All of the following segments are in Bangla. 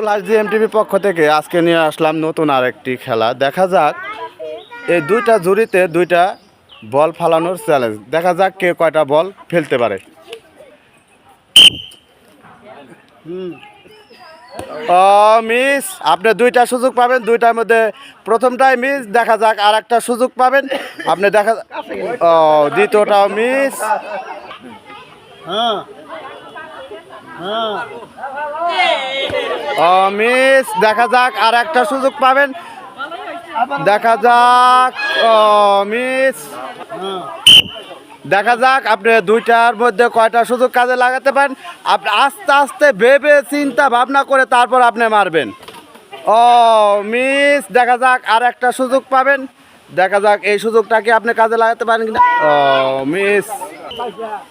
প্লাস জিএমটিভির পক্ষ থেকে আজকে নিয়ে আসলাম নতুন আরেকটি খেলা। দেখা যাক এই দুইটা জুড়িতে দুইটা বল ফালানোর চ্যালেঞ্জ। দেখা যাক কে কয়টা বল ফেলতে পারে। মিস, আপনি দুইটা সুযোগ পাবেন, দুইটার মধ্যে প্রথমটাই মিস। দেখা যাক আর একটা সুযোগ পাবেন আপনি। দেখা দ্বিতীয়টাও মিস। মিস, দেখা যাক আর একটা সুযোগ পাবেন। দেখা যাক মিস। দেখা যাক আপনি দুইটার মধ্যে কয়টা সুযোগ কাজে লাগাতে পারেন। আপনি আস্তে আস্তে ভেবে চিন্তা ভাবনা করে তারপর আপনি মারবেন। মিস, দেখা যাক আর একটা সুযোগ পাবেন। দেখা যাক এই সুযোগটাকে আপনি কাজে লাগাতে পারেন কিনা। মিস,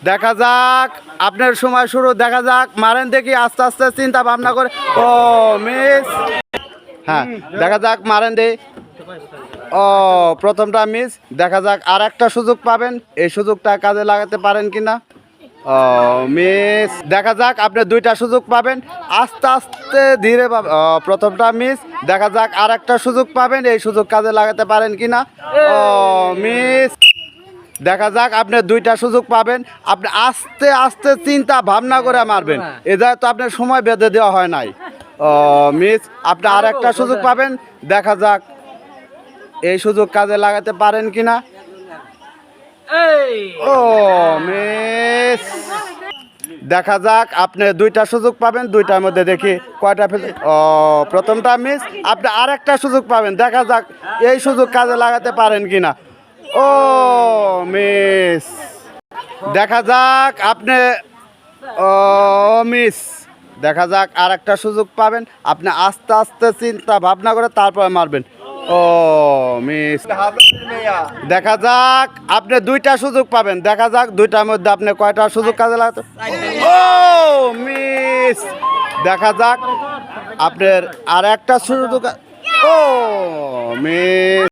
দেখা যাক আপনার সময় শুরু। দেখা যাক মারেন দেখি আস্তে আস্তে চিন্তা ভাবনা করে। মিস। হ্যাঁ, দেখা যাক মারেন দে। প্রথমটা মিস। দেখা যাক আর একটা সুযোগ পাবেন, এই সুযোগটা কাজে লাগাতে পারেন কিনা। মিস, দেখা যাক আপনি দুইটা সুযোগ পাবেন, আস্তে আস্তে ধীরে পাবেন। প্রথমটা মিস। দেখা যাক আর একটা সুযোগ পাবেন, এই সুযোগ কাজে লাগাতে পারেন কিনা। মিস, দেখা যাক আপনি দুইটা সুযোগ পাবেন, আপনি আস্তে আস্তে চিন্তা ভাবনা করে মারবেন। এটা তো আপনার সময় বেঁধে দেওয়া হয় নাই। মিস, আপনি আর একটা সুযোগ পাবেন। দেখা যাক এই সুযোগ কাজে লাগাতে পারেন কিনা। মিস, দেখা যাক আপনি দুইটা সুযোগ পাবেন, দুইটার মধ্যে দেখি কয়টা ফেল। প্রথমটা মিস। আপনি আর একটা সুযোগ পাবেন, দেখা যাক এই সুযোগ কাজে লাগাতে পারেন কিনা। মিস, দেখা যাক আপনি মিস। দেখা যাক আর একটা সুযোগ পাবেন, আপনি আস্তে আস্তে চিন্তা ভাবনা করে তারপরে মারবেন। মিস, দেখা যাক আপনি দুইটা সুযোগ পাবেন। দেখা যাক দুইটার মধ্যে আপনি কয়টা সুযোগ কাজে লাগাতে। মিস, দেখা যাক আপনার আর একটা সুযোগ। মিস।